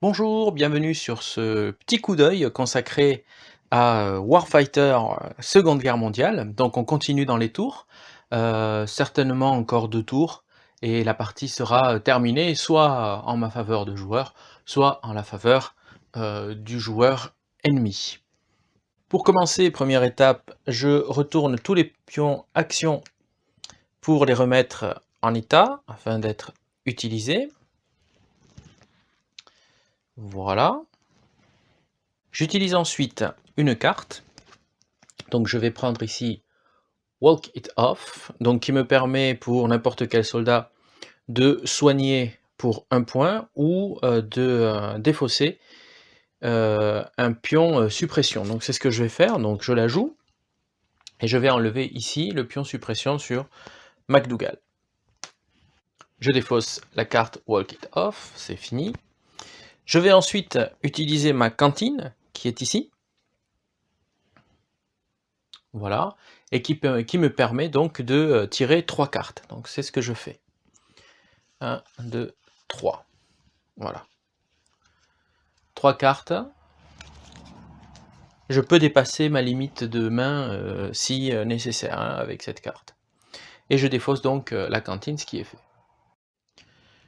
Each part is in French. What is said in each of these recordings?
Bonjour, bienvenue sur ce petit coup d'œil consacré à Warfighter Seconde Guerre mondiale. Donc on continue dans les tours, certainement encore 2 tours, et la partie sera terminée soit en ma faveur de joueur, soit en la faveur du joueur ennemi. Pour commencer, première étape, je retourne tous les pions actions pour les remettre en état afin d'être utilisés. Voilà. J'utilise ensuite une carte, donc je vais prendre ici Walk It Off, donc qui me permet pour n'importe quel soldat de soigner pour 1 point ou de défausser un pion suppression. Donc c'est ce que je vais faire, donc je la joue et je vais enlever ici le pion suppression sur MacDougall. Je défausse la carte Walk It Off, c'est fini. Je vais ensuite utiliser ma cantine qui est ici. Voilà, et qui me permet donc de tirer 3 cartes. Donc c'est ce que je fais. 1, 2, 3. Voilà. 3 cartes. Je peux dépasser ma limite de main si nécessaire avec cette carte. Et je défausse donc la cantine, ce qui est fait.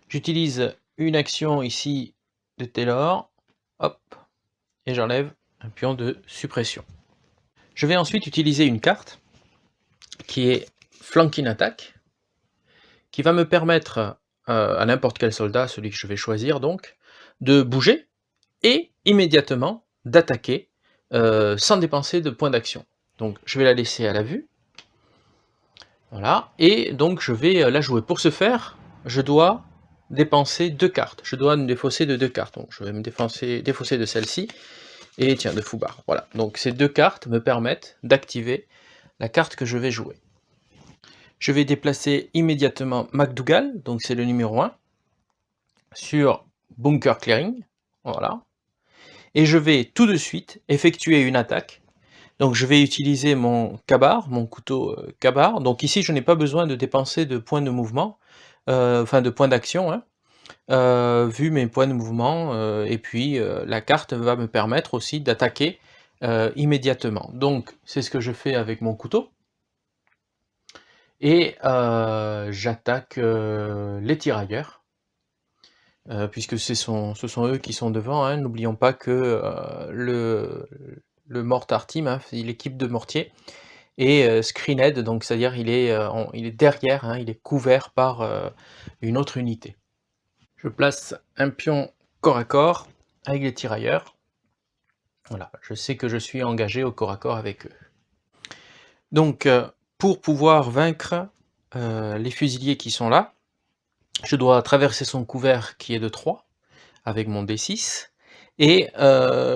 J'utilise une action ici de Taylor, hop, et j'enlève un pion de suppression. Je vais ensuite utiliser une carte qui est Flanking Attack, qui va me permettre à n'importe quel soldat, celui que je vais choisir donc, de bouger et immédiatement d'attaquer sans dépenser de points d'action. Donc je vais la laisser à la vue. Voilà, et donc je vais la jouer. Pour ce faire, je dois dépenser 2 cartes. Je dois me défausser de 2 cartes. Donc je vais me défausser de celle-ci, et tiens, de Foubar. Voilà, donc ces 2 cartes me permettent d'activer la carte que je vais jouer. Je vais déplacer immédiatement MacDougall, donc c'est le numéro 1, sur Bunker Clearing, voilà. Et je vais tout de suite effectuer une attaque. Donc je vais utiliser mon Kabar, mon couteau Kabar. Donc ici je n'ai pas besoin de dépenser de points de mouvement, enfin de points d'action, vu mes points de mouvement, et puis la carte va me permettre aussi d'attaquer immédiatement. Donc c'est ce que je fais avec mon couteau. Et j'attaque les tirailleurs, puisque ce sont eux qui sont devant, hein. N'oublions pas que le Mortar Team, l'équipe de mortier, est screened, donc c'est-à-dire il est derrière, il est couvert par une autre unité. Je place un pion corps à corps avec les tirailleurs. Voilà, je sais que je suis engagé au corps à corps avec eux. Donc pour pouvoir vaincre les fusiliers qui sont là, je dois traverser son couvert qui est de 3 avec mon D6, et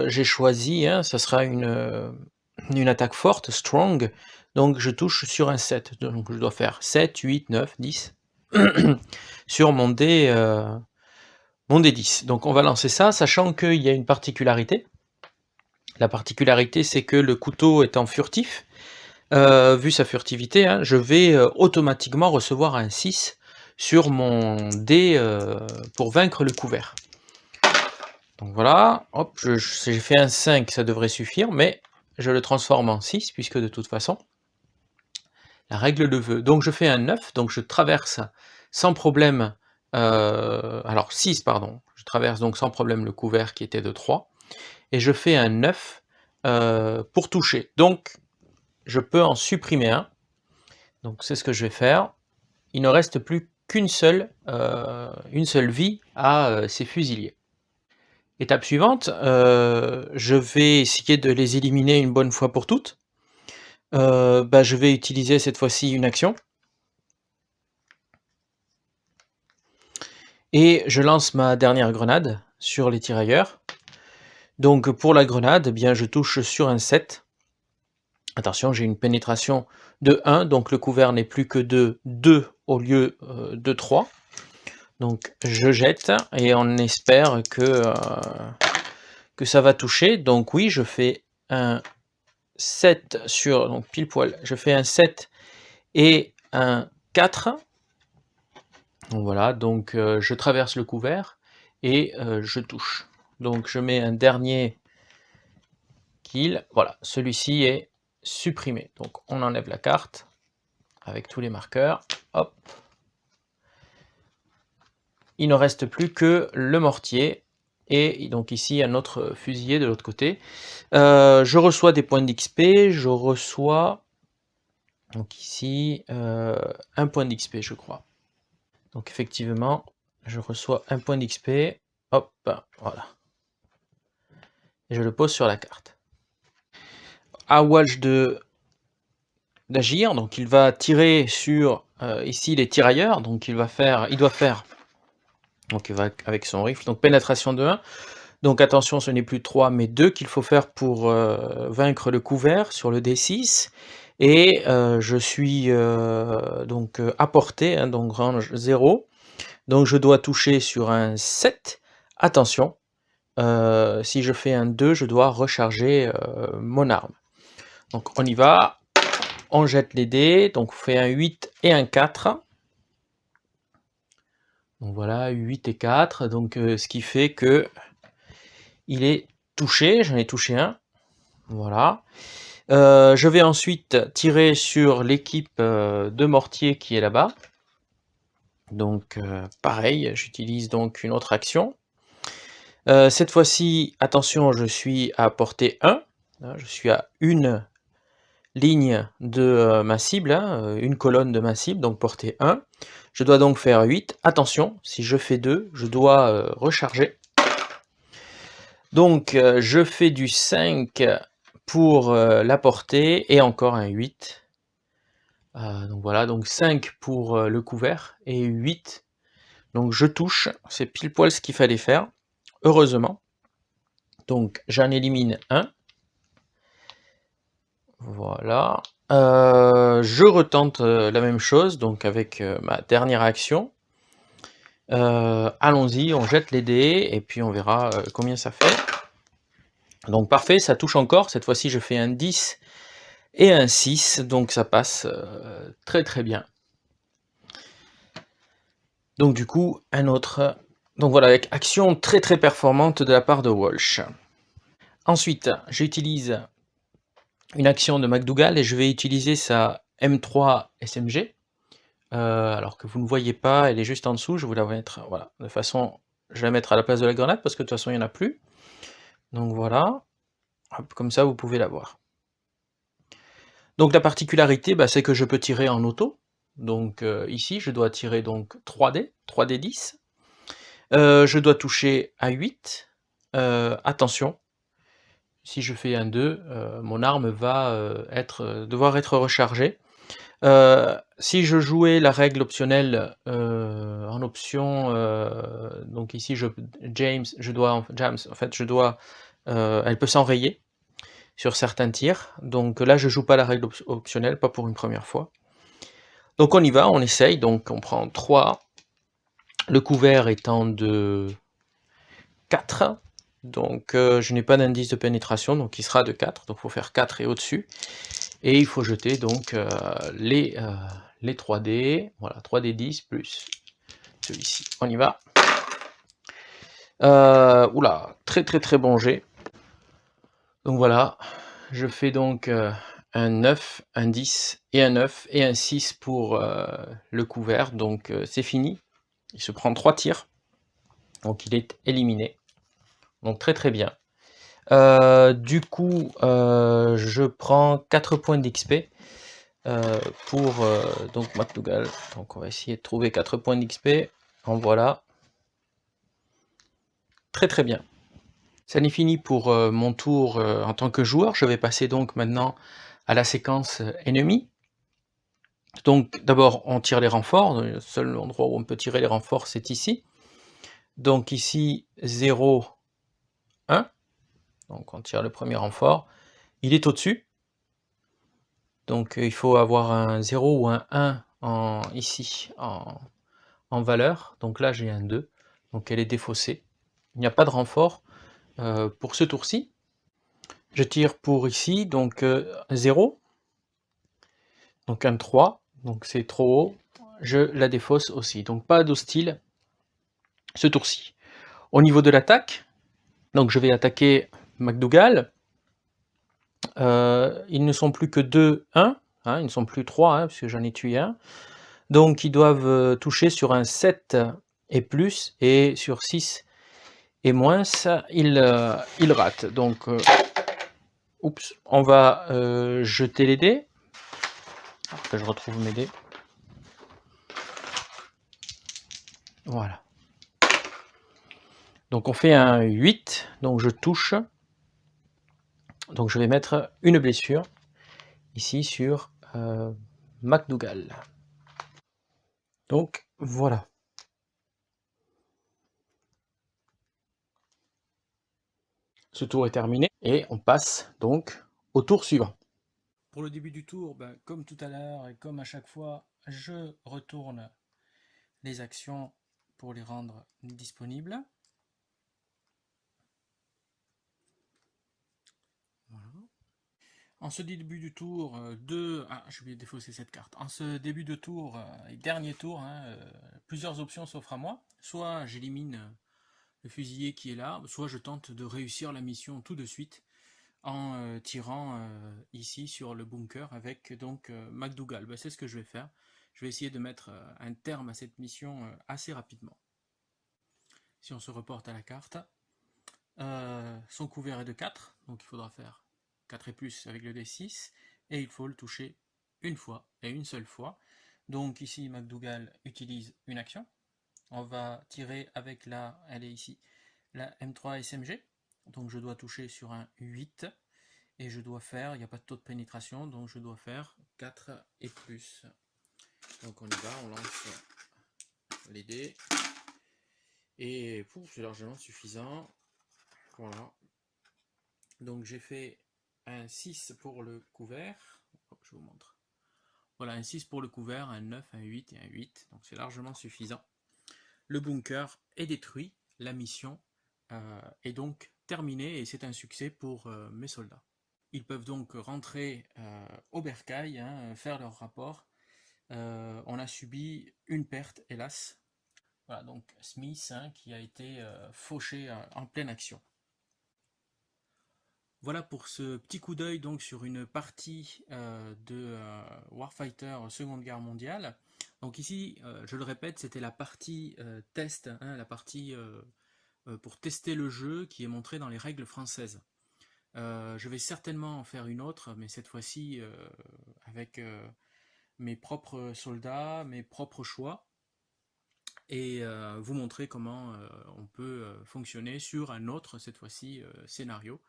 j'ai choisi, ça sera une attaque forte, strong, donc je touche sur un 7, donc je dois faire 7, 8, 9, 10 sur mon D10. Donc on va lancer ça, sachant qu'il y a une particularité. La particularité, c'est que le couteau étant furtif, vu sa furtivité, je vais automatiquement recevoir un 6 sur mon dé pour vaincre le couvert. Donc voilà, hop, j'ai fait un 5, ça devrait suffire, mais je le transforme en 6, puisque de toute façon, la règle le veut. Donc je fais un 9, donc je traverse sans problème, alors 6, pardon, je traverse donc sans problème le couvert qui était de 3, et je fais un 9 pour toucher. Donc je peux en supprimer un, donc c'est ce que je vais faire. Il ne reste plus qu'une seule vie à ces fusiliers. Étape suivante, je vais essayer de les éliminer une bonne fois pour toutes. Je vais utiliser cette fois-ci une action. Et je lance ma dernière grenade sur les tirailleurs. Donc pour la grenade, eh bien je touche sur un 7. Attention, j'ai une pénétration de 1, donc le couvert n'est plus que de 2 au lieu de 3. Donc je jette et on espère que ça va toucher. Donc oui, je fais un 7 sur, donc pile poil, je fais un 7 et un 4. Donc voilà, donc je traverse le couvert et je touche. Donc je mets un dernier kill. Voilà, celui-ci est supprimé. Donc on enlève la carte avec tous les marqueurs. Hop. Il ne reste plus que le mortier. Et donc ici un autre fusilier de l'autre côté. Je reçois des points d'XP. Je reçois donc ici un point d'XP, je crois. Donc effectivement, je reçois un point d'XP. Hop, voilà. Et je le pose sur la carte. À Walsh d'agir, donc il va tirer sur ici les tirailleurs, donc il doit faire, donc il va avec son rifle, donc pénétration de 1. Donc attention, ce n'est plus 3 mais 2 qu'il faut faire pour vaincre le couvert sur le D6. Et je suis donc à portée, hein, donc range 0. Donc je dois toucher sur un 7. Attention, si je fais un 2, je dois recharger mon arme. Donc on y va, on jette les dés, donc on fait un 8 et un 4. Donc voilà, 8 et 4, donc ce qui fait que il est touché, j'en ai touché un. Voilà. Je vais ensuite tirer sur l'équipe de mortier qui est là-bas. Donc pareil, j'utilise donc une autre action. Cette fois-ci, attention, je suis à portée 1. Je suis à une ligne de ma cible, hein, une colonne de ma cible, donc portée 1. Je dois donc faire 8. Attention, si je fais 2, je dois recharger. Donc je fais du 5 pour la portée et encore un 8. Donc voilà, donc 5 pour le couvert et 8. Donc je touche, c'est pile poil ce qu'il fallait faire, heureusement. Donc j'en élimine un. Voilà. Je retente la même chose, donc avec ma dernière action. Allons-y, on jette les dés et puis on verra combien ça fait. Donc parfait, ça touche encore. Cette fois-ci, je fais un 10 et un 6, donc ça passe très très bien. Donc du coup, un autre. Donc voilà, avec action très très performante de la part de Walsh. Ensuite, j'utilise une action de McDougall et je vais utiliser sa M3 SMG. Alors que vous ne voyez pas, elle est juste en dessous, je vais la mettre, voilà, de façon, je vais la mettre à la place de la grenade parce que de toute façon il n'y en a plus. Donc voilà, hop, comme ça vous pouvez la voir. Donc la particularité, c'est que je peux tirer en auto. Donc ici je dois tirer donc 3D, 3D10. Je dois toucher à 8. Attention, si je fais un 2, mon arme va devoir être rechargée. Si je jouais la règle optionnelle en option, donc ici James, en fait, elle peut s'enrayer sur certains tirs. Donc là, je joue pas la règle optionnelle, pas pour une première fois. Donc on y va, on essaye. Donc on prend 3, le couvert étant de 4. Donc je n'ai pas d'indice de pénétration, donc il sera de 4. Donc il faut faire 4 et au-dessus. Et il faut jeter donc les 3D, voilà, 3D10 plus celui-ci. On y va. Oula, très très très bon jet. Donc voilà, je fais donc un 9, un 10 et un 9 et un 6 pour le couvert. Donc c'est fini. Il se prend 3 tirs. Donc il est éliminé. Donc très très bien. Du coup, je prends 4 points d'XP. Pour donc McDougall. Donc on va essayer de trouver 4 points d'XP. En voilà. Très très bien. Ça n'est fini pour mon tour en tant que joueur. Je vais passer donc maintenant à la séquence ennemie. Donc d'abord on tire les renforts. Le seul endroit où on peut tirer les renforts c'est ici. Donc ici 0, 1. Donc on tire le premier renfort. Il est au-dessus. Donc il faut avoir un 0 ou un 1 ici en valeur. Donc là j'ai un 2. Donc elle est défaussée. Il n'y a pas de renfort pour ce tour-ci. Je tire pour ici, donc 0. Donc un 3. Donc c'est trop haut. Je la défausse aussi. Donc pas d'hostile ce tour-ci. Au niveau de l'attaque, Donc je vais attaquer MacDougall. Ils ne sont plus que 2, 1, hein, ils ne sont plus 3, hein, puisque j'en ai tué un. Donc ils doivent toucher sur un 7 et plus, et sur 6 et moins, ils ratent. Donc, oups, on va jeter les dés. Alors que je retrouve mes dés. Voilà. Donc on fait un 8, donc je touche. Donc je vais mettre une blessure ici sur MacDougall. Donc voilà. Ce tour est terminé et on passe donc au tour suivant. Pour le début du tour, comme tout à l'heure et comme à chaque fois, je retourne les actions pour les rendre disponibles. Voilà. En ce début du tour, je vais défausser cette carte. En ce début de tour et dernier tour, plusieurs options s'offrent à moi. Soit j'élimine le fusilier qui est là, soit je tente de réussir la mission tout de suite en tirant ici sur le bunker avec donc MacDougall. C'est ce que je vais faire. Je vais essayer de mettre un terme à cette mission assez rapidement. Si on se reporte à la carte, son couvert est de 4, donc il faudra faire 4 et plus avec le D6, et il faut le toucher une fois, et une seule fois. Donc ici, MacDougall utilise une action. On va tirer avec elle est ici, la M3 SMG. Donc je dois toucher sur un 8, et je dois faire, il n'y a pas de taux de pénétration, donc je dois faire 4 et plus. Donc on y va, on lance les dés, et c'est largement suffisant. Voilà. Donc j'ai fait un 6 pour le couvert. Je vous montre. Voilà, un 6 pour le couvert, un 9, un 8 et un 8. Donc c'est largement suffisant. Le bunker est détruit. La mission est donc terminée et c'est un succès pour mes soldats. Ils peuvent donc rentrer au bercail, faire leur rapport. On a subi une perte, hélas. Voilà, donc Smith qui a été fauché en pleine action. Voilà pour ce petit coup d'œil donc sur une partie de Warfighter Seconde Guerre mondiale. Donc ici, je le répète, c'était la partie test, la partie pour tester le jeu qui est montrée dans les règles françaises. Je vais certainement en faire une autre, mais cette fois-ci avec mes propres soldats, mes propres choix, et vous montrer comment on peut fonctionner sur un autre, cette fois-ci, scénario.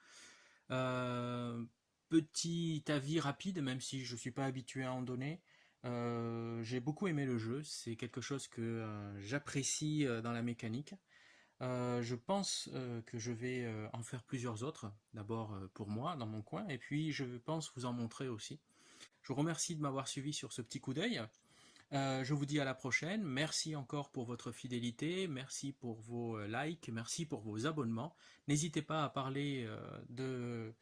Petit avis rapide, même si je ne suis pas habitué à en donner, j'ai beaucoup aimé le jeu, c'est quelque chose que j'apprécie dans la mécanique. Je pense que je vais en faire plusieurs autres, d'abord pour moi, dans mon coin, et puis je pense vous en montrer aussi. Je vous remercie de m'avoir suivi sur ce petit coup d'œil. Je vous dis à la prochaine. Merci encore pour votre fidélité, merci pour vos likes, merci pour vos abonnements. N'hésitez pas à parler de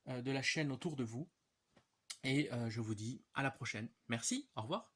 la chaîne autour de vous. Et je vous dis à la prochaine. Merci, au revoir.